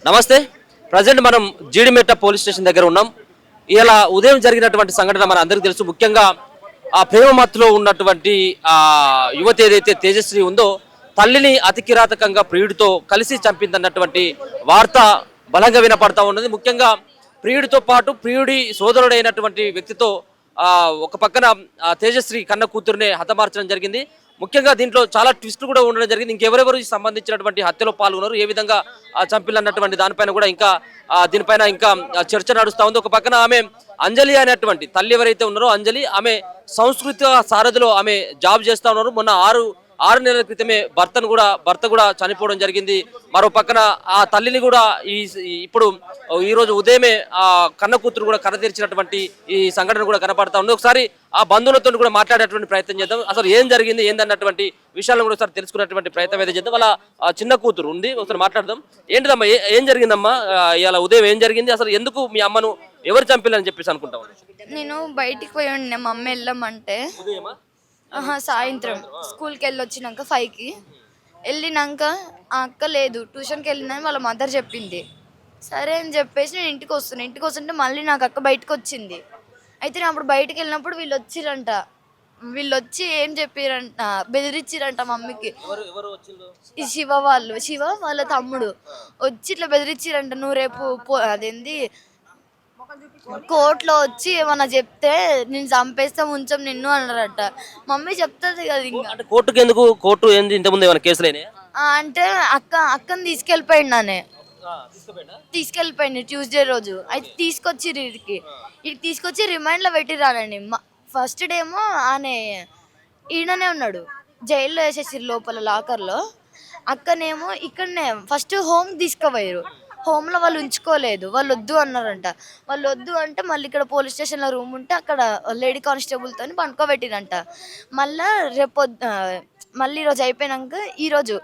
నమస్తే. ప్రజెంట్ మనం జీడిమెట్ట police station దగ్గర ఉన్నాం. ఇలా ఉదయం జరిగినటువంటి సంఘటన మన అందరికీ తెలుసు. ముఖ్యంగా ఆ ప్రేమ మత్తులో ఉన్నటువంటి ఆ యువతి ఏదైతే తేజశ్రీ ఉందో తల్లిని అతి కిరాతకంగా ప్రియుడితో కలిసి చంపిందన్నటువంటి వార్త బలంగా వినపడతా ఉన్నది. ముఖ్యంగా ప్రియుడితో పాటు ప్రియుడి సోదరుడైనటువంటి వ్యక్తితో ఒక పక్కన తేజశ్రీ కన్న కూతురునే హతమార్చడం జరిగింది. ముఖ్యంగా దీంట్లో చాలా ట్విస్ట్ కూడా ఉండడం జరిగింది. ఇంకెవరెవరు సంబంధించినటువంటి హత్యలో పాల్గొన్నారు, ఏ విధంగా చంపిలన్నటువంటి దానిపైన కూడా ఇంకా దీనిపైన ఇంకా చర్చ నడుస్తూ ఉంది. ఒక పక్కన ఆమె అంజలి అనేటువంటి తల్లి ఎవరైతే ఉన్నారో అంజలి, ఆమె సంస్కృత సారథిలో ఆమె జాబ్ చేస్తూ ఉన్నారు. మొన్న ఆరు నెలల క్రితమే భర్త కూడా చనిపోవడం జరిగింది. మరో పక్కన ఆ తల్లిని కూడా ఇప్పుడు ఈ రోజు ఉదయమే ఆ కన్న కూతురు కూడా కన్న తీర్చినటువంటి ఈ సంఘటన కూడా కనపడతా ఉంది. ఒకసారి ఆ బంధువులతో కూడా మాట్లాడేటువంటి ప్రయత్నం చేద్దాం. అసలు ఏం జరిగింది ఏందన్నటువంటి విషయాలను కూడా ఒకసారి తెలుసుకున్నటువంటి ప్రయత్నం అయితే చేద్దాం. వాళ్ళ చిన్న కూతురు ఉంది, ఒకసారి మాట్లాడదాం. ఏంటిదమ్మా, ఏం జరిగిందమ్మా ఇలా ఉదయం ఏం జరిగింది? అసలు ఎందుకు మీ అమ్మను ఎవరు చంపిల్లని చెప్పేసి అనుకుంటాం? నేను బయటికి పోయి ఉండే మా అమ్మ వెళ్ళమంటే సాయంత్రం స్కూల్కి వెళ్ళి వచ్చినాక 5కి వెళ్ళినాక ఆ అక్క లేదు, ట్యూషన్కి వెళ్ళిందని వాళ్ళ మదర్ చెప్పింది. సరే అని చెప్పేసి నేను ఇంటికి వస్తుంటే మళ్ళీ నాకు అక్క బయటకు వచ్చింది. అయితే నేను అప్పుడు బయటకు వెళ్ళినప్పుడు వీళ్ళు వచ్చి ఏం చెప్పారంట, బెదిరించారంట మమ్మీకి. ఈ శివ వాళ్ళ తమ్ముడు వచ్చి ఇట్లా బెదిరించారంట, నువ్వు రేపు అదేంది కోర్టులో వచ్చి ఏమన్నా చెప్తే నేను చంపేస్తా ఉంచం నిన్ను అన్నారట. మమ్మీ చెప్తుంది కదా ఇంకా. కోర్టుకి ఎందుకు? కోర్టు ఏంది ఇంతకుముందు ఏమైనా కేసులేనే? అంటే అక్కని తీసుకెళ్ళిపోయింది ట్యూస్డే రోజు. అయితే తీసుకొచ్చి రిమైండ్లో పెట్టిరానండి. ఫస్ట్ డేమో ఈయననే ఉన్నాడు, జైల్లో వేసేసారు లోపల లాకర్లో. అక్కనేమో ఇక్కడనే ఫస్ట్ హోమ్ తీసుకుపోయారు. హోమ్లో వాళ్ళు ఉంచుకోలేదు, వాళ్ళు వద్దు అన్నారంట. వాళ్ళు వద్దు అంటే మళ్ళీ ఇక్కడ పోలీస్ స్టేషన్లో రూమ్ ఉంటే అక్కడ లేడీ కానిస్టేబుల్తో పండుకోబెట్టిరంట. మళ్ళీ ఈరోజు అయిపోయినాక ఈరోజు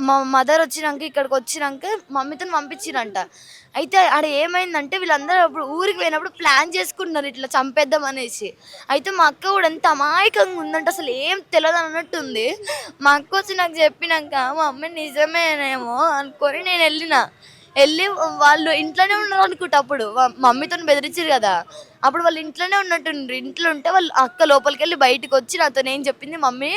మా మదర్ ఇక్కడికి వచ్చినాక మమ్మీతో పంపించిరంట. అయితే ఆడ ఏమైందంటే వీళ్ళందరూ అప్పుడు ఊరికి పోయినప్పుడు ప్లాన్ చేసుకుంటున్నారు ఇట్లా చంపేద్దాం అనేసి. అయితే మా అక్క కూడా ఎంత అమాయకంగా ఉందంటే అసలు ఏం తెలియదు అన్నట్టుంది. మా అక్క వచ్చి నాకు చెప్పినాక మా అమ్మ నిజమేనేమో అనుకొని నేను వెళ్ళి వాళ్ళు ఇంట్లోనే ఉన్నారు అనుకుంటా. అప్పుడు మమ్మీతో బెదిరించారు కదా, అప్పుడు వాళ్ళు ఇంట్లోనే ఉన్నట్టుండ్రు. ఇంట్లో ఉంటే వాళ్ళు అక్క లోపలికి వెళ్ళి బయటకు వచ్చి నాతో ఏం చెప్పింది, మమ్మీ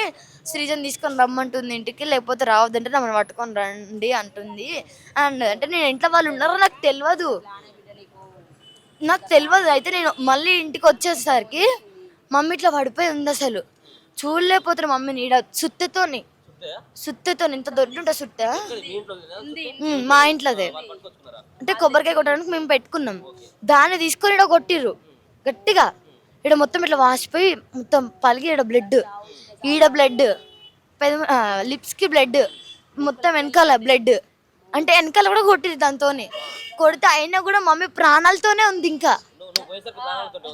శ్రీజన్ తీసుకొని రమ్మంటుంది ఇంటికి, లేకపోతే రావద్దంటే నమ్మని పట్టుకొని రండి అంటుంది అంటే నేను ఇంట్లో వాళ్ళు ఉన్నారో నాకు తెలియదు. అయితే నేను మళ్ళీ ఇంటికి వచ్చేసరికి మమ్మీ ఇట్లా పడిపోయి ఉంది. అసలు చూడలేకపోతున్నా మమ్మీని. ఈడ సుత్తతో ఇంత దొడ్డుంటా సుత్త మా ఇంట్లోదే. అంటే కొబ్బరికాయ కొట్టడానికి మేము పెట్టుకున్నాం, దాన్ని తీసుకొని ఇక్కడ కొట్టిర్రు గట్టిగా. ఇక్కడ మొత్తం ఇట్లా వాసిపోయి మొత్తం పలిగి ఈడ బ్లడ్ లిప్స్కి బ్లడ్, మొత్తం వెనకాల బ్లడ్. అంటే వెనకాల కూడా కొట్టిరు. దాంతో కొడితే అయినా కూడా మమ్మీ ప్రాణాలతోనే ఉంది, ఇంకా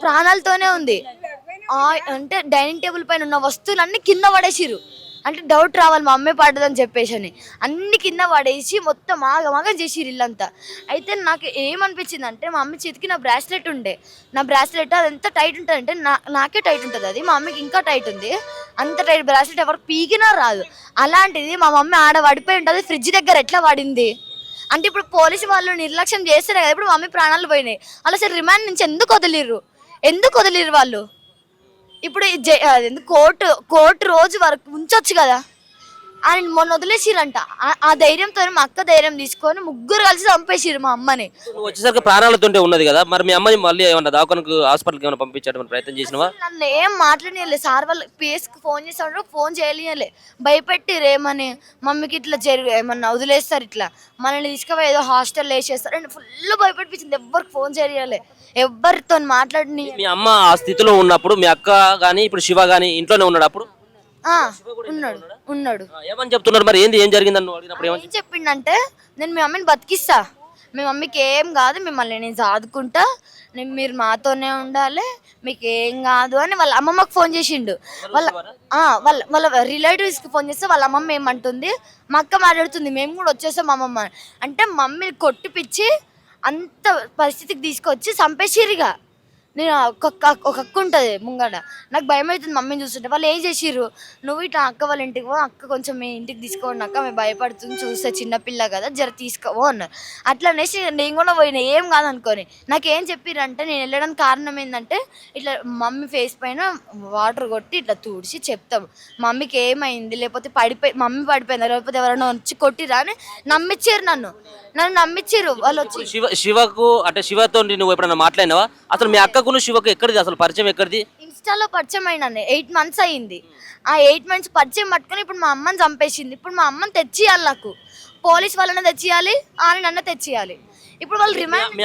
ప్రాణాలతోనే ఉంది. అంటే డైనింగ్ టేబుల్ పైన ఉన్న వస్తువులన్నీ కింద పడేసిరు. అంటే డౌట్ రావాలి మా అమ్మే పడ్డదని చెప్పేసి అని అన్ని కింద పడేసి మొత్తం ఆగమాగం చేసిరు ఇల్లంతా. అయితే నాకు ఏమనిపించింది అంటే మా అమ్మ చేతికి నా బ్రాస్లెట్ ఉండే, అది ఎంత టైట్ ఉంటుంది అంటే నాకే టైట్ ఉంటుంది, అది మా అమ్మకి ఇంకా టైట్ ఉంది. అంత టైట్ బ్రాస్లెట్ ఎవరికి పీకినా రాదు. అలాంటిది మా మమ్మీ ఆడ పడిపోయి ఉంటుంది, ఫ్రిడ్జ్ దగ్గర ఎట్లా పడింది అంటే ఇప్పుడు పోలీసు వాళ్ళు నిర్లక్ష్యం చేస్తేనే కదా ఇప్పుడు మమ్మీ ప్రాణాలు పోయినాయి. అలా సరే రిమాండ్ నుంచి ఎందుకు వదిలిర్రు వాళ్ళు? ఇప్పుడు కోర్టు రోజు వరకు ఉంచొచ్చు కదా, ఆయన మొన్న వదిలేసిరంట. ఆ ధైర్యంతో మా అక్క ధైర్యం తీసుకొని ముగ్గురు కలిసి చంపేసిరు మా అమ్మని. వచ్చేసరికి ప్రాణాలతో ఉన్నది కదా, మరి మీ అమ్మని మళ్ళీ ఏమన్నా దాకానికి హాస్పిటల్కి ఏమైనా పంపించడం ప్రయత్నం చేసినవా? నన్ను ఏం మాట్లాడలే సార్, వాళ్ళు పిఎస్కి ఫోన్ చేస్తాడు, ఫోన్ చేయలే, భయపెట్టిరు ఏమని మమ్మీకి ఇట్లా ఏమన్నా వదిలేస్తారు, ఇట్లా మనల్ని తీసుకుపోయి ఏదో హాస్టల్లో వేసేస్తారు అని ఫుల్ భయపెట్టించింది. ఎవ్వరికి ఫోన్ చేయలే, ఎవరితో మాట్లాడి. మీ అమ్మ ఆ స్థితిలో ఉన్నప్పుడు మీ అక్క గానీ ఇప్పుడు శివ గానీ ఇంట్లోనే ఉన్నాడు అప్పుడు? ఉన్నాడు. ఏమని చెప్తున్నారు మరి? ఏం జరిగిందని అడిగినప్పుడు ఏం చెప్పిండంటే, నేను మీ మమ్మీని బతికిస్తా, మీ మమ్మీకి ఏం కాదు, మిమ్మల్ని నేను చదువుకుంటా, మీరు మాతోనే ఉండాలి, మీకు ఏం కాదు అని వాళ్ళ అమ్మమ్మకి ఫోన్ చేసిండు. వాళ్ళ రిలేటివ్స్కి ఫోన్ చేస్తే వాళ్ళ అమ్మమ్మ ఏమంటుంది, మా అక్క మాట్లాడుతుంది మేము కూడా వచ్చేస్తాం అమ్మమ్మ అంటే. మమ్మీ కొట్టిపిచ్చి అంత పరిస్థితికి తీసుకొచ్చి చంపేసిరిగా. నేను ఒక అక్క ఉంటుంది ముంగడ. నాకు భయం అవుతుంది మమ్మీని చూస్తుంటే. వాళ్ళు ఏం చేసిర్రు, నువ్వు ఇట్లా అక్క వాళ్ళ ఇంటికి పో, అక్క కొంచెం మీ ఇంటికి తీసుకోండి అక్క, మేము భయపడుతుంది చూస్తే చిన్నపిల్ల కదా జర తీసుకోవో అన్నారు. అట్లా అనేసి నేను కూడా పోయినా ఏం కాదనుకొని. నాకేం చెప్పిర్రంటే నేను వెళ్ళడానికి కారణం ఏంటంటే ఇట్లా మమ్మీ ఫేస్ పైన వాటర్ కొట్టి ఇట్లా తుడిచి చెప్తాం మమ్మీకి ఏమైంది, లేకపోతే మమ్మీ పడిపోయిందా, లేకపోతే ఎవరైనా వచ్చి కొట్టిరా అని నమ్మిచ్చారు. నన్ను నమ్మిచ్చారు వాళ్ళు వచ్చి. శివకు అంటే శివతో నువ్వు ఎప్పుడైనా మాట్లాడినావా? అసలు మీ అక్కకును శివకు ఎక్కడిది అసలు పరిచయం ఎక్కడిది? ఇన్స్టాలో పరిచయం అయినా 8 months అయ్యింది. ఆ 8 months పరిచయం పట్టుకొని ఇప్పుడు మా అమ్మని చంపేసింది. ఇప్పుడు మా అమ్మని తెచ్చియాలి, నాకు పోలీస్ వాళ్ళని తెచ్చియాలి, ఆయన నన్ను తెచ్చియాలి. ఇప్పుడు వాళ్ళు రిమాండ్.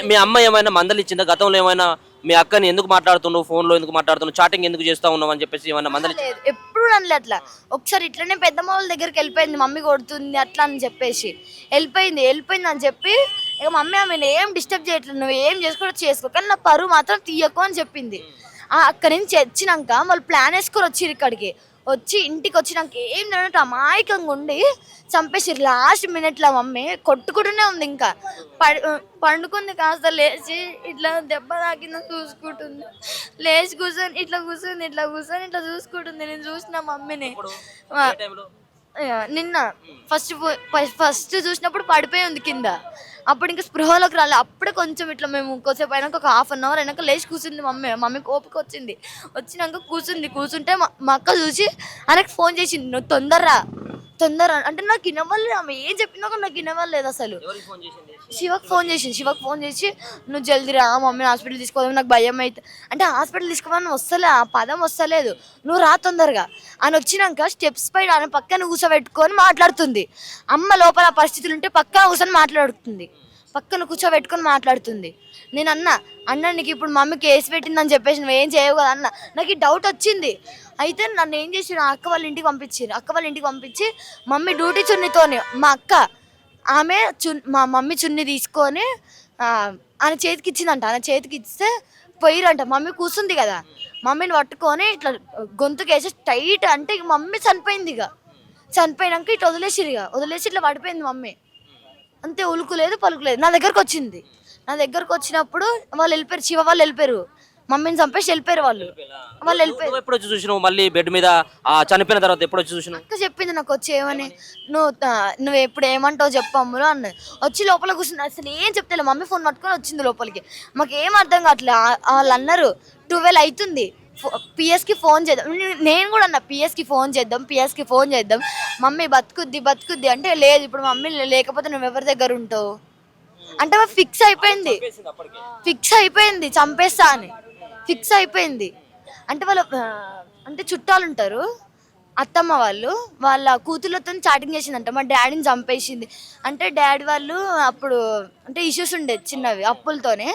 మీ అమ్మ ఏమైనా మందలు ఇచ్చిందా గతంలో? ఏమైనా మీ అక్కని ఎందుకు మాట్లాడుతున్నావు, ఫోన్లో ఎందుకు మాట్లాడుతున్నావు, చాటింగ్ ఎందుకు చేస్తా ఉన్నావు అని చెప్పేసి ఏమైనా మందలు లేదు, ఎప్పుడు అనలే అట్లా. ఒకసారి ఇట్లనే పెద్దమ్మ వాళ్ళ దగ్గరికి వెళ్ళిపోయింది, మమ్మీ కొడుతుంది అట్లా అని చెప్పేసి వెళ్ళిపోయింది అని చెప్పి ఇక మమ్మీ ఆమెను ఏం డిస్టర్బ్ చేయట్లేదు, నువ్వు ఏం చేసుకో కానీ నా పరువు మాత్రం తీయకు అని చెప్పింది. అక్కడి నుంచి వచ్చినాక వాళ్ళు ప్లాన్ వేసుకొని వచ్చిర్రు ఇక్కడికి. వచ్చి ఇంటికి వచ్చినాక ఏం తినట్టు అమాయకంగా ఉండి చంపేసిర్రు. లాస్ట్ మినిట్లో మమ్మీ కొట్టుకుంటూనే ఉంది, ఇంకా పండుకుంది, కాస్త లేచి ఇట్లా దెబ్బ తాకిందని చూసుకుంటుంది, లేచి కూర్చొని ఇట్లా చూసుకుంటుంది. నేను చూసిన మమ్మీని నిన్న ఫస్ట్ చూసినప్పుడు పడిపోయి ఉంది కింద. అప్పుడు ఇంకా స్పృహలోకి రాలే. అప్పుడే కొంచెం ఇట్లా మేము కొద్దిసేపు అయినాక ఒక 1/2 hour అయినాక లేచి కూర్చుంది మమ్మీ ఓపిక వచ్చినాక కూర్చుంటే మా అక్క చూసి ఆయనకు ఫోన్ చేసింది, నువ్వు తొందర అంటే నాకు వినవలేదు. ఆమె ఏం చెప్పినా కూడా నాకు వినవలేదు అసలు. శివకు ఫోన్ చేసి నువ్వు జల్దీ రా, మమ్మీని హాస్పిటల్ తీసుకోదాం, నాకు భయం అయితే అంటే హాస్పిటల్ తీసుకోవాలని వస్తలే, ఆ పదం వస్తలేదు, నువ్వు రా తొందరగా అని. వచ్చినాక స్టెప్స్ పైన ఆయన పక్కన కూర్చోబెట్టుకొని మాట్లాడుతుంది. అమ్మ లోపల పరిస్థితులు ఉంటే పక్కన కూర్చోబెట్టుకొని మాట్లాడుతుంది. నేను అన్న నీకు ఇప్పుడు మమ్మీ కేసు పెట్టిందని చెప్పేసి నువ్వేం చేయవు కదా అన్న. నాకు ఈ డౌట్ వచ్చింది. అయితే నన్ను ఏం చేసారు, అక్క వాళ్ళ ఇంటికి పంపించి మమ్మీ డ్యూటీ చున్నీతోని మా మమ్మీ చున్నీ తీసుకొని ఆయన చేతికి ఇచ్చిందంట. ఆయన చేతికి ఇస్తే పోయిరంట. మమ్మీ కూర్చుంది కదా, మమ్మీని పట్టుకొని ఇట్లా గొంతుకేసి టైట్ అంటే ఇక మమ్మీ చనిపోయినాక ఇట్లా వదిలేసి ఇట్లా పడిపోయింది మమ్మీ. అంతే, ఉలుకులేదు పలుకులేదు. నా దగ్గరకు వచ్చినప్పుడు వాళ్ళు వెళ్ళిపోయారు, శివ వాళ్ళు వెళ్ళిపోయారు, మమ్మీని చంపేసి వెళ్ళిపోయారు వాళ్ళు. ఎప్పుడు వచ్చి చూసినావు మళ్ళీ బెడ్ మీద చనిపోయిన తర్వాత? ఎప్పుడు వచ్చి చూసినావు? అక్క చెప్పింది నాకు వచ్చి ఏమని, నువ్వు ఎప్పుడు ఏమంటావు చెప్పమ్ములు అన్నది. వచ్చి లోపల కూర్చుంది, అసలు ఏం చెప్తే మమ్మీ ఫోన్ పట్టుకొని వచ్చింది లోపలికి. మాకు ఏం అర్థం కావట్లేదు. వాళ్ళు అన్నారు 12 అవుతుంది, పిఎస్కి ఫోన్ చేద్దాం. నేను కూడా అన్నా పిఎస్కి ఫోన్ చేద్దాం, మమ్మీ బతుకుద్ది అంటే లేదు, ఇప్పుడు మమ్మీ లేకపోతే నువ్వు ఎవరి దగ్గర ఉంటావు అంటే ఫిక్స్ అయిపోయింది చంపేస్తా అని ఫిక్స్ అయిపోయింది. అంటే అంటే చుట్టాలు ఉంటారు, అత్తమ్మ వాళ్ళ కూతుర్లతో చాటింగ్ చేసిందంట, మా డాడీని చంపేసింది అంటే. డాడీ వాళ్ళు అప్పుడు అంటే ఇష్యూస్ ఉండేది చిన్నవి అప్పులతోనే,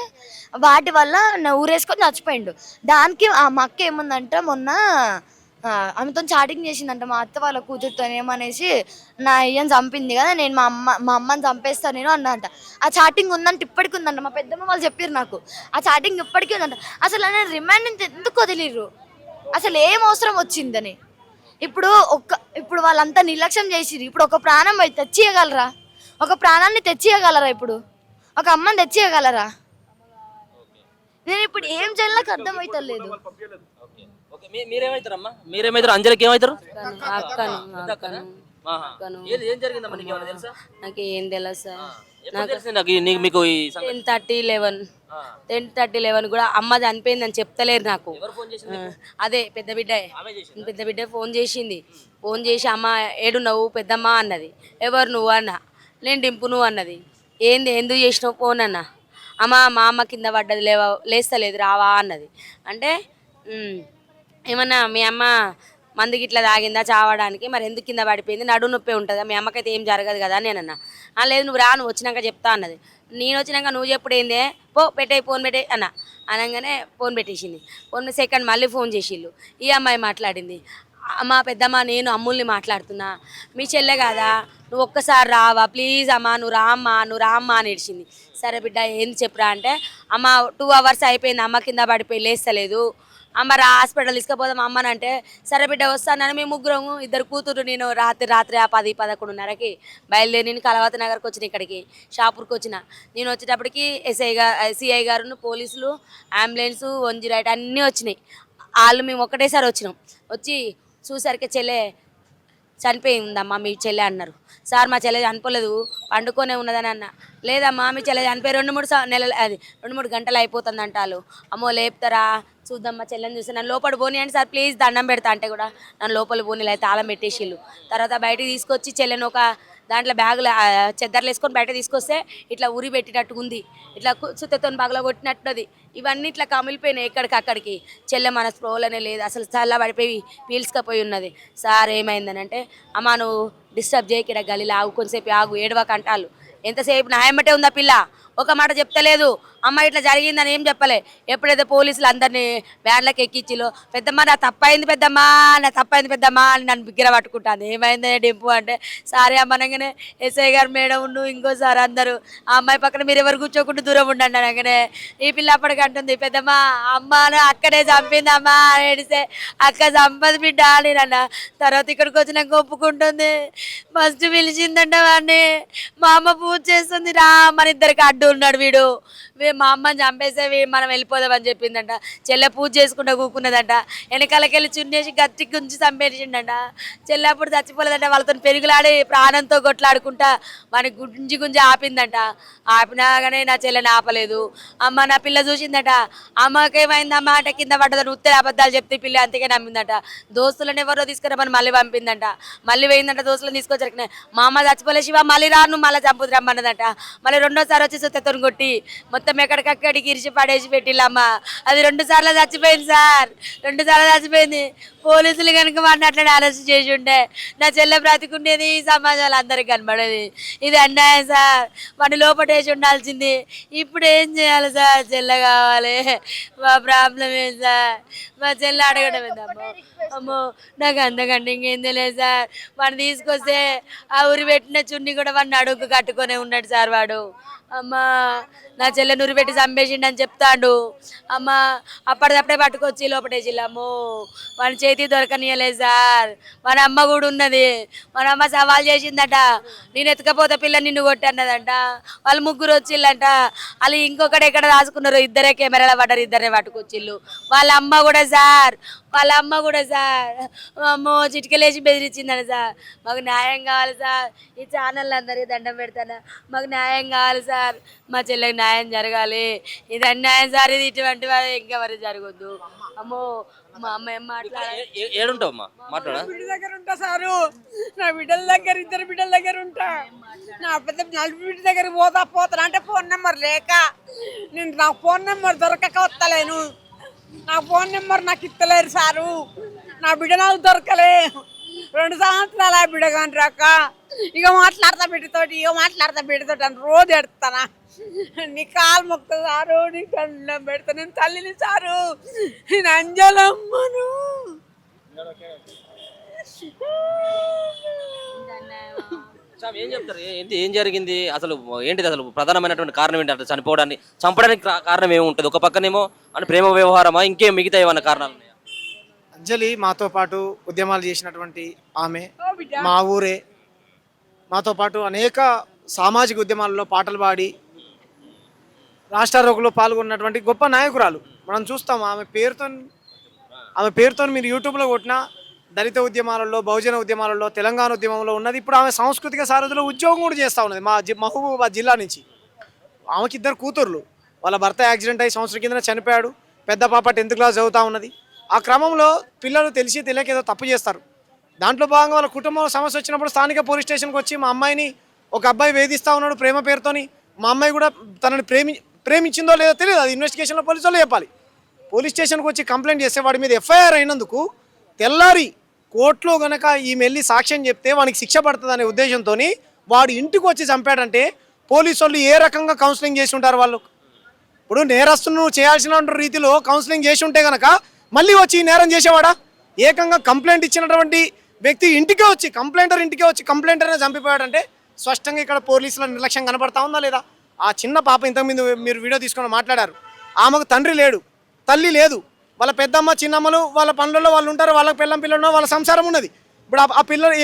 వాటి వల్ల ఊరేసుకొని చచ్చిపోయిండు. దానికి మా అక్క ఏముందంట, మొన్న ఆమెతో చాటింగ్ చేసిందంట మా అత్త వాళ్ళ కూతురుతో, ఏమనేసి నా అయ్యని చంపింది కదా, నేను మా అమ్మని చంపేస్తాను నేను అన్నంట. ఆ చాటింగ్ ఉందంట, ఇప్పటికి ఉందంట. మా పెద్దమ్మ వాళ్ళు చెప్పారు నాకు, ఆ చాటింగ్ ఇప్పటికీ ఉందంట. అసలు ఆయన రిమాండ్ ఎందుకు వదిలిర్రు, అసలు ఏం అవసరం వచ్చిందని. ఇప్పుడు వాళ్ళంతా నిర్లక్ష్యం చేసిర్రు. ఇప్పుడు ఒక ప్రాణం తెచ్చియగలరా, ఒక ప్రాణాన్ని తెచ్చియగలరా, ఇప్పుడు ఒక అమ్మని తెచ్చియగలరా? నేను ఇప్పుడు ఏం చేయాలో నాకు అర్థమవుతలేదు. మీరేమైతారు? అంజలికి ఏమైతారు? నాకేం తెలుసు సార్. మీకు 10:30-11 కూడా అమ్మ చనిపోయిందని చెప్తలేరు నాకు. అదే పెద్ద బిడ్డ ఫోన్ చేసి అమ్మ ఏడున్నావు పెద్దమ్మ అన్నది. ఎవరు నువ్వు అన్న, నేను డింపు నువ్వు అన్నది. ఎందుకు చేసినావు ఫోన్ అన్న. అమ్మ మా అమ్మ కింద పడ్డది, లేస్తలేదు రావా అన్నది. అంటే ఏమన్నా మీ అమ్మ మందుకి ఇట్లా తాగిందా చావడానికి, మరి ఎందుకు కింద పడిపోయింది, నడు నొప్పి ఉంటుందా, మీ అమ్మకైతే ఏం జరగదు కదా అని నేనన్నా. లేదు నువ్వు రా, నువ్వు వచ్చినాక చెప్తా అన్నది. నేను వచ్చినాక నువ్వు చెప్పుడు ఏందే, ఫోన్ పెట్టే అన్న. అనగానే ఫోన్ పెట్టేసింది. సెకండ్ మళ్ళీ ఫోన్ చేసిళ్ళు. ఈ అమ్మాయి మాట్లాడింది, అమ్మ పెద్దమ్మ నేను అమ్ముల్ని మాట్లాడుతున్నా, మీ చెల్లె కదా, నువ్వు ఒక్కసారి రావా ప్లీజ్ అమ్మ, నువ్వు రామ్మా అని ఏడ్చింది. సరే బిడ్డ ఏంది చెప్పురా అంటే, అమ్మ 2 hours అయిపోయింది, అమ్మ కింద పడిపోయి లేస్తలేదు, అమ్మ హాస్పిటల్ తీసుకుపోదాం అమ్మని అంటే సరే బిడ్డ వస్తానని మేము ముగ్గురం, ఇద్దరు కూతురు నేను రాత్రి 10-11:30కి బయలుదేరి నేను కలవతి నగర్కి వచ్చిన, ఇక్కడికి షాపూర్కి వచ్చిన. నేను వచ్చేటప్పటికి సిఐ గారు, పోలీసులు, అంబులెన్స్, 108 అన్నీ వచ్చినాయి. వాళ్ళు మేము ఒకటేసారి వచ్చినాం. వచ్చి చూసరికి చెల్లె చనిపోయిందమ్మా మీ చెల్లె అన్నారు. సార్ మా చెల్లె చనిపోలేదు, పండుకొనే ఉన్నదని అన్న. లేదమ్మా మీ చెల్లె చనిపోయి 2-3 గంటలు అయిపోతుంది అంటారు. అమ్మో లేపుతారా చూద్దాం మా చెల్లెని చూసి నన్ను లోపల పోనీ అంటే సార్ ప్లీజ్ దండం పెడతా అంటే కూడా నన్ను లోపల పోనీ అయితే తాళం పెట్టేసిళ్ళు. తర్వాత బయటికి తీసుకొచ్చి చెల్లెని ఒక దాంట్లో బ్యాగులు చెద్దర్లు వేసుకొని బయట తీసుకొస్తే ఇట్లా ఉరి పెట్టినట్టు ఉంది, ఇట్లా సుత్తతో బాగులో కొట్టినట్టుది. ఇవన్నీ ఇట్లా కమిలిపోయినాయి ఎక్కడికక్కడికి. చెల్లె మన స్ప్రోలోనే లేదు, అసలు చల్ల పడిపోయి పీల్చుకపోయి ఉన్నది. సార్ ఏమైందని అంటే అమ్మ నువ్వు డిస్టర్బ్ చేయకిడ గలీలా ఆగు, కొంతసేపు ఆగు, ఏడవక అంటారు. ఎంతసేపు నా ఎమ్మటే ఉందా పిల్ల, ఒక మాట చెప్తలేదు. అమ్మ ఇట్లా జరిగిందని ఏం చెప్పలే. ఎప్పుడైతే పోలీసులు అందరినీ వ్యాన్లకు ఎక్కించిలో పెద్దమ్మ నా తప్పైంది పెద్దమ్మా, నా తప్పైంది పెద్దమ్మా అని నన్ను బిగ్గర పట్టుకుంటాను. ఏమైంది డింపు అంటే సారీ అమ్మనగానే ఎస్ఐ గారు మేడం ఉండు ఇంకోసారి అందరూ ఆ అమ్మాయి పక్కన మీరు ఎవరు కూర్చోకుండా దూరం ఉండండి అనగానే ఈ పిల్ల అప్పటికి అంటుంది పెద్దమ్మ అమ్మ అక్కడే చంపిందమ్మా అని ఏడిస్తే అక్క చంపదు బిడ్డ అని అన్న. తర్వాత ఇక్కడికి వచ్చినాక ఒప్పుకుంటుంది. ఫస్ట్ పిలిచిందంట వాడిని, మా అమ్మ పూజ చేస్తుంది రా, మన ఇద్దరికి అడ్డు ఉన్నాడు వీడు, మా అమ్మని చంపేసే మనం వెళ్ళిపోదామని చెప్పిందంట. చెల్లె పూజ చేసుకుంటా కూకున్నదంట. వెనకాలకెళ్ళి చున్నేసి గట్టి గుంచి చంపేసిండంట. చెల్లె అప్పుడు చచ్చిపోలేదంట. వాళ్ళతో పెరుగులాడి ప్రాణంతో కొట్లాడుకుంటా వాని గుంజి ఆపిందంట. ఆపినాగానే నా చెల్లెని ఆపలేదు. అమ్మ నా పిల్ల చూసిందట. అమ్మకేమైందమ్మా అంటే కింద పడ్డదని ఉత్తర అబద్ధాలు చెప్తే పిల్ల అంతకే నమ్మిందట. దోస్తులను ఎవరో తీసుకురమ్మని మళ్ళీ పంపిందంట. మళ్ళీ పోయిందంట, దోస్తులను తీసుకొచ్చారు. మా అమ్మ చచ్చిపోలే శివ మళ్ళీ రాను మళ్ళీ చంపుదు రమ్మన్నదట. మళ్ళీ 2వ సారి వచ్చి సుత్తతో కొట్టి మొత్తం ఎక్కడికక్కడికి ఇరిచి పడేసి పెట్టిల్లమ్మ. అది 2 సార్లు చచ్చిపోయింది సార్, 2 సార్లు చచ్చిపోయింది. పోలీసులు కనుక వాడిని అట్లా అరెస్ట్ చేసి ఉంటే నా చెల్లె బ్రతికుండేది, ఈ సమాజాలు అందరికి కనబడేది. ఇది అన్యాయం సార్, వాడిని లోపటేసి ఉండాల్సింది. ఇప్పుడు ఏం చేయాలి సార్, చెల్లె కావాలి, మా ప్రాబ్లం ఏం సార్, మా చెల్లె అడగడం ఏందమ్మో. అమ్మో నాకు అంతకంటే ఇంకేం తెలియదు సార్. వాడిని తీసుకొస్తే ఆ ఊరి పెట్టిన చున్ని కూడా వాడిని అడుగు కట్టుకొని ఉన్నాడు సార్ వాడు. అమ్మ నా చెల్లె నూరి పెట్టి చంపేసిండు అని చెప్తాడు. అమ్మ అప్పటిదప్పుడే పట్టుకొచ్చి లోపటేసిల్లమ్మో. వాని చేతి దొరకనియలేదు సార్. మన అమ్మ కూడా ఉన్నది. మన అమ్మ సవాల్ చేసిందట, నేను ఎత్తుకపోతే పిల్ల నిన్ను కొట్టన్నదంట. వాళ్ళు 3 వచ్చిళ్ళంట. వాళ్ళు ఇంకొకటి ఎక్కడ రాసుకున్నారు, ఇద్దరే కెమెరాలో పడ్డారు, ఇద్దరే పట్టుకొచ్చిళ్ళు. వాళ్ళ అమ్మ కూడా సార్, అమ్మో చిటికలేసి బెదిరించిందట సార్. మాకు న్యాయం కావాలి సార్, ఈ ఛానల్ అందరికీ దండం పెడతాను, మాకు న్యాయం కావాలి సార్, మా చెల్లెకి న్యాయం జరగాలి. ఇది అన్యాయం సార్, ఇది ఇటువంటి ఇంకెవరు జరగొద్దు. అమ్మో మా అమ్మ ఏం మాట్లాడాలి. ఏడుంటావమ్మా మాట్లాడా? బిడ్డ దగ్గర ఉంటా సారు, నా బిడ్డల దగ్గర 2 బిడ్డల దగ్గర ఉంటా. నా పెద్ద 4 బిడ్డ దగ్గర పోతాను అంటే ఫోన్ నెంబర్ లేక నేను నా ఫోన్ నెంబర్ దొరకక వస్తలేను. నా ఫోన్ నెంబర్ నాకు ఇస్తలేరు సారు. నా బిడ్డ నాకు దొరకలే. 2 సంవత్సరాలు ఆ బిడ్డ కానీ రాక ఇక మాట్లాడతా బిడ్డతోటి అని రోజు ఎడతానా. నీ కాలు మొక్క సారు, నీ కళ్ళ పెడతా, నేను తల్లిని సారు, నేను అంజలమ్మను. ఏం చెప్తారు, ఏం జరిగింది అసలు, ఏంటిది అసలు ప్రధానమైనటువంటి కారణం ఏంటి అట్లా చనిపోవడానికి, చంపడానికి కారణం ఏముంటుంది? ఒక పక్కనేమో అంటే ప్రేమ వ్యవహారమా, ఇంకేం మిగతా ఏమన్నా కారణాలు ఉన్నాయా? అంజలి మాతో పాటు ఉద్యమాలు చేసినటువంటి ఆమె, మా ఊరే. మాతో పాటు అనేక సామాజిక ఉద్యమాల్లో పాటలు పాడి రాష్ట్ర రోగులో పాల్గొన్నటువంటి గొప్ప నాయకురాలు. మనం చూస్తాం ఆమె పేరుతో మీరు యూట్యూబ్లో కొట్టిన దళిత ఉద్యమాలలో, బహుజన ఉద్యమాలలో, తెలంగాణ ఉద్యమంలో ఉన్నది. ఇప్పుడు ఆమె సాంస్కృతిక సారథిలో ఉద్యోగం కూడా చేస్తూ ఉన్నది మా మహబూబాబాద్ జిల్లా నుంచి. ఆమెకి 2 కూతుర్లు. వాళ్ళ భర్త యాక్సిడెంట్ అయ్యి సంవత్సరం కింద చనిపోయాడు. పెద్ద పాప 10th క్లాస్ చదువుతూ ఉన్నది. ఆ క్రమంలో పిల్లలు తెలియక ఏదో తప్పు చేస్తారు. దాంట్లో భాగంగా వాళ్ళ కుటుంబంలో సమస్య వచ్చినప్పుడు స్థానిక పోలీస్ స్టేషన్కి వచ్చి మా అమ్మాయిని ఒక అబ్బాయి వేధిస్తూ ఉన్నాడు ప్రేమ పేరుతోని. మా అమ్మాయి కూడా తనని ప్రేమించిందో లేదో తెలియదు, అది ఇన్వెస్టిగేషన్లో పోలీసు వాళ్ళు చెప్పాలి. పోలీస్ స్టేషన్కి వచ్చి కంప్లైంట్ చేస్తే వాడి మీద ఎఫ్ఐఆర్ అయినందుకు తెల్లారి కోర్టులో గనక ఈమె వెళ్ళి సాక్ష్యం చెప్తే వానికి శిక్ష పడుతుంది అనే ఉద్దేశంతో వాడు ఇంటికి వచ్చి చంపాడంటే పోలీసు వాళ్ళు ఏ రకంగా కౌన్సిలింగ్ చేసి ఉంటారు? వాళ్ళు ఇప్పుడు నేరస్తును చేయాల్సిన రీతిలో కౌన్సిలింగ్ చేసి ఉంటే కనుక మళ్ళీ వచ్చి నేరం చేసేవాడా? ఏకంగా కంప్లైంట్ ఇచ్చినటువంటి వ్యక్తి ఇంటికే వచ్చి కంప్లైంటర్నే చంపిపోయాడంటే స్పష్టంగా ఇక్కడ పోలీసుల నిర్లక్ష్యం కనబడతా ఉందా లేదా? ఆ చిన్న పాప ఇంతకుముందు మీరు వీడియో తీసుకొని మాట్లాడారు, ఆమెకు తండ్రి లేడు, తల్లి లేదు, వాళ్ళ పెద్దమ్మ చిన్నమ్మలు వాళ్ళ పనులలో వాళ్ళు ఉంటారు, వాళ్ళ పిల్లలు వాళ్ళ సంసారం ఉన్నది. ఇప్పుడు ఆ పిల్లలు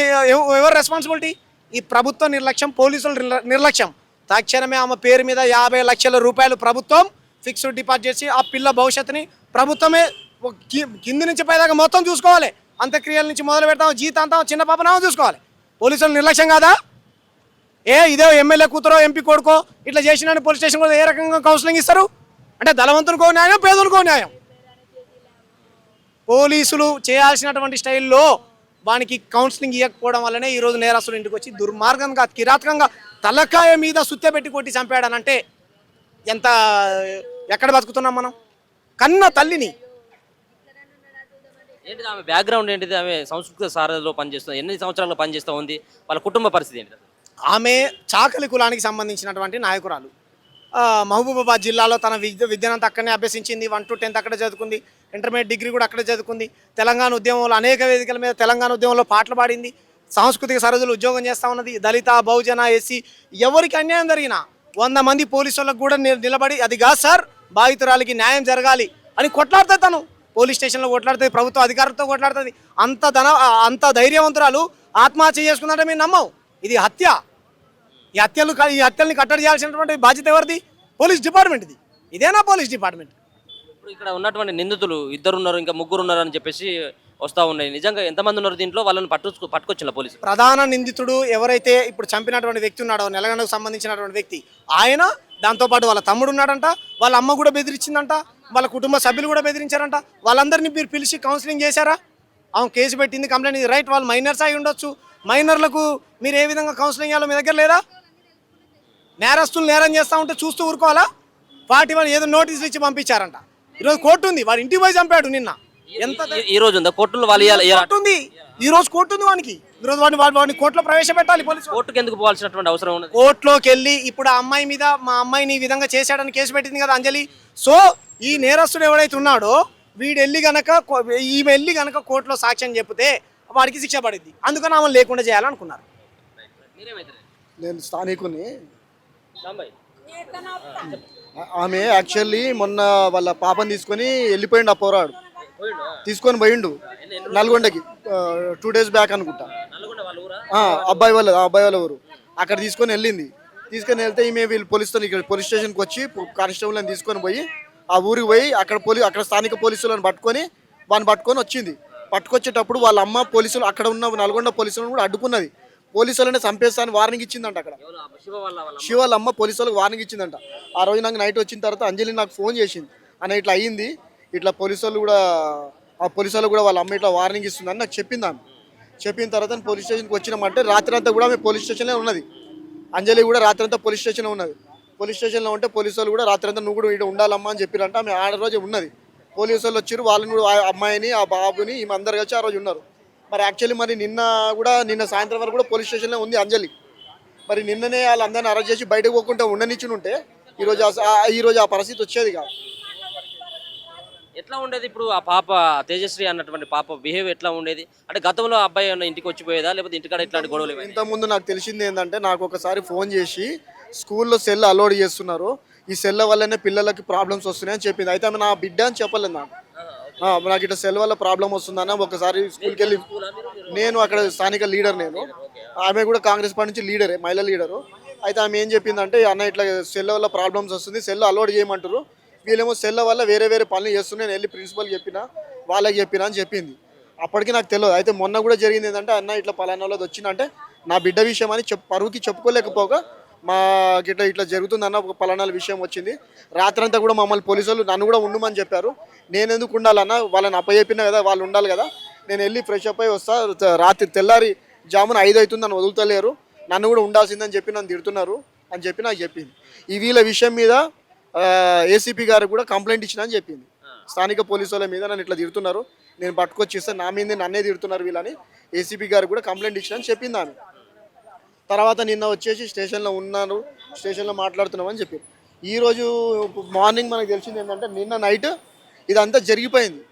ఎవరు రెస్పాన్సిబిలిటీ? ఈ ప్రభుత్వ నిర్లక్ష్యం, పోలీసుల నిర్లక్ష్యం. తక్షణమే ఆమె పేరు మీద 50 లక్షల రూపాయలు ప్రభుత్వం ఫిక్స్డ్ డిపాజిట్ చేసి ఆ పిల్ల భవిష్యత్తుని ప్రభుత్వమే కింది నుంచి పైదాకా మొత్తం చూసుకోవాలి. అంత్యక్రియల నుంచి మొదలు పెడతాం, జీతాంతం చిన్న పాపనామో చూసుకోవాలి. పోలీసుల నిర్లక్ష్యం కాదా? ఇదే ఎమ్మెల్యే కూతురో ఎంపీ కొడుకో ఇట్లా చేసిన పోలీస్ స్టేషన్ కూడా ఏ రకంగా కౌన్సిలింగ్ ఇస్తారు? అంటే ధనవంతునికో న్యాయం, పేదలకో న్యాయం. పోలీసులు చేయాల్సినటువంటి స్టైల్లో వానికి కౌన్సిలింగ్ ఇవ్వకపోవడం వల్లనే ఈరోజు నేరస్తులు ఇంటికి వచ్చి దుర్మార్గంగా కిరాతకంగా తలకాయ మీద సుత్తె పెట్టి కొట్టి చంపాడనంటే ఎంత ఎక్కడ బతుకుతున్నాం మనం? కన్న తల్లిని. ఏంటిది ఆమె బ్యాక్గ్రౌండ్ ఏంటిది? ఆమె సంస్కృత సారథిలో పనిచేస్తుంది, ఎన్ని సంవత్సరాలు పనిచేస్తూ ఉంది? వాళ్ళ కుటుంబ పరిస్థితి ఏంటి? ఆమె చాకలి కులానికి సంబంధించినటువంటి నాయకురాలు. మహబూబాబాద్ జిల్లాలో తన విద్యనంతా అక్కడనే అభ్యసించింది. 1 to 10th అక్కడే చదువుకుంది. ఇంటర్మీడియట్ డిగ్రీ కూడా అక్కడే చదువుకుంది. తెలంగాణ ఉద్యమంలో అనేక వేదికల మీద తెలంగాణ ఉద్యమంలో పాటలు పాడింది. సాంస్కృతిక సరదులు ఉద్యోగం చేస్తూ ఉన్నది. దళిత, బహుజన, ఎస్సీ ఎవరికి అన్యాయం జరిగినా 100 మంది పోలీసులకు కూడా నిలబడి అది కాదు సార్, బాధితురాలికి న్యాయం జరగాలి అని కొట్లాడుతుంది. తను పోలీస్ స్టేషన్లో కొట్లాడుతుంది, ప్రభుత్వ అధికారులతో కొట్లాడుతుంది. అంత ధైర్యవంతురాలు ఆత్మహత్య చేసుకుందంటే మేము నమ్మం. ఇది హత్య. ఈ హత్యల్ని కట్టడి చేయాల్సినటువంటి బాధ్యత ఎవరిది? పోలీస్ డిపార్ట్మెంట్ది. ఇదేనా పోలీస్ డిపార్ట్మెంట్? ఇప్పుడు ఇక్కడ ఉన్నటువంటి నిందితులు 2 ఉన్నారు, ఇంకా 3 ఉన్నారు అని చెప్పేసి వస్తూ ఉన్నాయి. నిజంగా ఎంతమంది ఉన్నారు దీంట్లో? వాళ్ళని పట్టుకొచ్చిన పోలీసు. ప్రధాన నిందితుడు ఎవరైతే ఇప్పుడు చంపినటువంటి వ్యక్తి ఉన్నాడో, నెలగండకు సంబంధించినటువంటి వ్యక్తి, ఆయన దాంతోపాటు వాళ్ళ తమ్ముడు ఉన్నాడంట, వాళ్ళ అమ్మ కూడా బెదిరించిందంట, వాళ్ళ కుటుంబ సభ్యులు కూడా బెదిరించారంట. వాళ్ళందరినీ మీరు పిలిచి కౌన్సిలింగ్ చేశారా? అవును, కేసు పెట్టింది, కంప్లైంట్ ఇది రైట్. వాళ్ళు మైనర్స్ అయి ఉండొచ్చు. మైనర్లకు మీరు ఏ విధంగా కౌన్సిలింగ్ చేయాలో మీ దగ్గర లేదా? నేరస్తులు నేరం చేస్తూ ఉంటే చూస్తూ ఊరుకోవాలా? 41 ఏదో నోటీసులు ఇచ్చి పంపించారంట. ఈరోజు కోర్టు ఉంది, వాడు ఇంటికి పోయి చంపాడు నిన్న. ఎంత ఈ రోజు ఉందా కోర్టులో? వాళ్ళు కోర్టు ఉంది, ఈ రోజు కోర్టు ఉంది వానికి. ఈరోజు వాడిని కోర్టులో ప్రవేశపెట్టాలి పోలీసు. కోర్టుకు ఎందుకు పోవాల్సినటువంటి అవసరం ఉన్నది? కోర్టులోకి వెళ్ళి ఇప్పుడు ఆ అమ్మాయి మీద, మా అమ్మాయిని ఈ విధంగా చేశాడని కేసు పెట్టింది కదా అంజలి. సో ఈ నేరస్తుడు ఎవడైతే ఉన్నాడో ఈమె వెళ్ళి గనక కోర్టులో సాక్ష్యం చెప్తే వాడికి శిక్ష పడింది. అందుకని ఆమె లేకుండా చేయాలనుకున్నారు. నేను స్థానికుని. ఆమె యాక్చువల్లీ మొన్న వాళ్ళ పాపని తీసుకొని వెళ్ళిపోయిండు. ఆ పోరాడు తీసుకొని పోయిండు నల్గొండకి 2 days బ్యాక్ అనుకుంటా. అబ్బాయి వాళ్ళ ఊరు. అక్కడ తీసుకొని వెళ్ళింది. తీసుకొని వెళ్తే ఈమె వీళ్ళు ఇక్కడ పోలీస్ స్టేషన్కి వచ్చి కానిస్టేబుల్ని తీసుకొని పోయి ఆ ఊరికి పోయి అక్కడ స్థానిక పోలీసులను పట్టుకొని వచ్చింది. పట్టుకొచ్చేటప్పుడు వాళ్ళ అమ్మ పోలీసులు అక్కడ ఉన్న నల్గొండ పోలీసులను కూడా అడ్డుకున్నది. పోలీసులనే చంపేస్తాను వార్నింగ్ ఇచ్చిందంట. అక్కడ శివ వాళ్ళ అమ్మ పోలీసులకు వార్నింగ్ ఇచ్చిందంట. ఆ రోజు నాకు నైట్ వచ్చిన తర్వాత అంజలి నాకు ఫోన్ చేసింది, అన్న ఇట్లా అయ్యింది, ఇట్లా పోలీసులు కూడా వాళ్ళ అమ్మ ఇట్లా వార్నింగ్ ఇస్తుందని నాకు చెప్పింది. ఆమె చెప్పిన తర్వాత పోలీస్ స్టేషన్కి వచ్చినామంటే రాత్రి అంతా కూడా మేము పోలీస్ స్టేషన్లో ఉన్నది. అంజలి కూడా రాత్రి అంతా పోలీస్ స్టేషన్లో ఉన్నది. పోలీస్ స్టేషన్లో ఉంటే పోలీసులు కూడా రాత్రి అంతా నువ్వు కూడా ఇక్కడ ఉండాలమ్మా అని చెప్పారంట. ఆమె ఆ రోజు ఉన్నది. పోలీసు వాళ్ళు వచ్చారు, వాళ్ళని కూడా ఆ అమ్మాయిని ఆ బాబుని ఈమె అందరు కలిసి ఆ రోజు ఉన్నారు. మరి యాక్చువల్లీ నిన్న సాయంత్రం వరకు కూడా పోలీస్ స్టేషన్లో ఉంది అంజలి. మరి నిన్ననే వాళ్ళందరినీ అరెస్ట్ చేసి బయటకు పోకుండా ఉండనిచ్చునుంటే ఈరోజు ఆ పరిస్థితి వచ్చేది కాదు. ఎట్లా ఉండేది ఇప్పుడు ఆ పాప తేజశ్రీ అన్నటువంటి పాప బిహేవ్ ఎట్లా ఉండేది? అంటే గతంలో అబ్బాయి ఏమన్నా ఇంటికి వచ్చిపోయేదా, లేకపోతే ఇంటికాడ ఇట్లాంటి గొడవలు? ఇంతకుముందు నాకు తెలిసింది ఏంటంటే, నాకు ఒకసారి ఫోన్ చేసి స్కూల్లో సెల్ అలౌడ్ చేస్తున్నారు, ఈ సెల్ వల్లనే పిల్లలకి ప్రాబ్లమ్స్ వస్తున్నాయని చెప్పింది. అయితే ఆమె నా బిడ్డ అని చెప్పలేదు నాకు ఇట్లా సెల్ వల్ల ప్రాబ్లం వస్తుందన్న. ఒకసారి స్కూల్కి వెళ్ళి నేను అక్కడ స్థానిక లీడర్, ఆమె కూడా కాంగ్రెస్ పార్టీ నుంచి లీడరే, మహిళా లీడరు. అయితే ఆమె ఏం చెప్పిందంటే, అన్న ఇట్లా సెల్ వల్ల ప్రాబ్లమ్స్ వస్తుంది, సెల్ అలౌడ్ చేయమంటారు, వీళ్ళేమో సెల్ వల్ల వేరే పనులు చేస్తున్నాయి, నేను వెళ్ళి ప్రిన్సిపల్కి వాళ్ళకి చెప్పినా అని చెప్పింది. అప్పటికి నాకు తెలియదు. అయితే మొన్న కూడా జరిగింది ఏంటంటే, అన్న ఇట్లా పలానా వాళ్ళది వచ్చిందంటే నా బిడ్డ విషయం అని పరువుకి చెప్పుకోలేకపోగా మా ఇట్లా జరుగుతుందన్న ఒక పలానాల విషయం వచ్చింది. రాత్రంతా కూడా మమ్మల్ని పోలీసులు నన్ను కూడా ఉండమని చెప్పారు. నేను ఎందుకు ఉండాలన్నా, వాళ్ళని అప్పచెప్పినా కదా, వాళ్ళు ఉండాలి కదా, నేను వెళ్ళి ఫ్రెష్ అప్ అయి వస్తా, రాత్రి తెల్లారి జామున 5 అవుతుంది, నన్ను వదులుతలేరు, నన్ను కూడా ఉండాల్సిందని చెప్పి నన్ను తిడుతున్నారు అని చెప్పి నాకు చెప్పింది. ఈ వీళ్ళ విషయం మీద ఏసీపీ గారు కూడా కంప్లైంట్ ఇచ్చిన అని చెప్పింది. స్థానిక పోలీసు వాళ్ళ మీద నన్ను ఇట్లా తిడుతున్నారు, నేను పట్టుకొచ్చేస్తే నా మీద నన్నే తిడుతున్నారు వీళ్ళని ఏసీపీ గారు కూడా కంప్లైంట్ ఇచ్చిన అని చెప్పింది ఆమె. తర్వాత నిన్న వచ్చేసి స్టేషన్లో మాట్లాడుతున్నామని చెప్పి. ఈరోజు మార్నింగ్ మనకు తెలిసింది ఏంటంటే, నిన్న నైట్ ఇదంతా జరిగిపోయింది.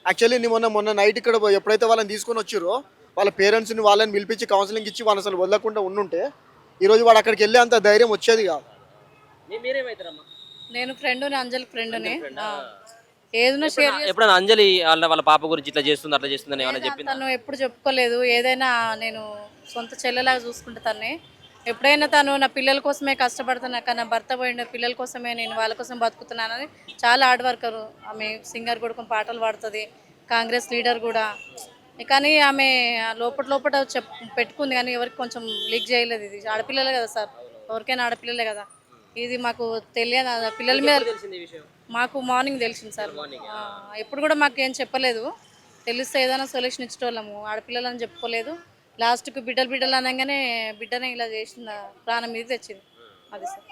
యాక్చువల్లీ మొన్న నైట్ ఇక్కడ ఎప్పుడైతే వాళ్ళని తీసుకొని వచ్చారో వాళ్ళ పేరెంట్స్ని వాళ్ళని పిలిపించి కౌన్సిలింగ్ ఇచ్చి వాళ్ళు అసలు వదలకుండా ఉండుంటే ఈరోజు వాడు అక్కడికి వెళ్ళే అంత ధైర్యం వచ్చేది కాదు. నేను ఫ్రెండ్ని, అంజలి ఫ్రెండ్ని. ఏదైనా షేర్ ఎప్పుడైనా అంజలి వాళ్ళ పాప గురించి ఇట్లా చేస్తుంది అట్లా చేస్తుందని ఏమైనా చెప్పింది? తను ఎప్పుడు చెప్పుకోలేదు. ఏదైనా నేను సొంత చెల్లెలాగా చూసుకుంటా తన్నే. ఎప్పుడైనా తను నా పిల్లల కోసమే కష్టపడుతున్నా, కానీ నా భర్త పోయిన పిల్లల కోసమే నేను వాళ్ళ కోసం బతుకుతున్నానని చాలా హార్డ్ వర్కర్. ఆమె సింగర్ కూడా పాటలు పాడుతుంది, కాంగ్రెస్ లీడర్ కూడా. కానీ ఆమె లోపల పెట్టుకుంది, కానీ ఎవరికి కొంచెం లీక్ చేయలేదు. ఇది ఆడపిల్లలే కదా సార్, ఎవరికైనా ఆడపిల్లలే కదా. ఇది మాకు తెలియదు. ఆ పిల్లల మీద తెలిసింది ఈ విషయం మాకు మార్నింగ్ తెలిసింది సార్. ఎప్పుడు కూడా మాకు ఏం చెప్పలేదు. తెలిస్తే ఏదైనా సొల్యూషన్ ఇచ్చేటోళ్ళము. ఆడపిల్లలని చెప్పుకోలేదు. లాస్ట్కి బిడ్డలు అనగానే బిడ్డనే ఇలా చేసింది, ప్రాణం మీద తెచ్చింది. అది సార్.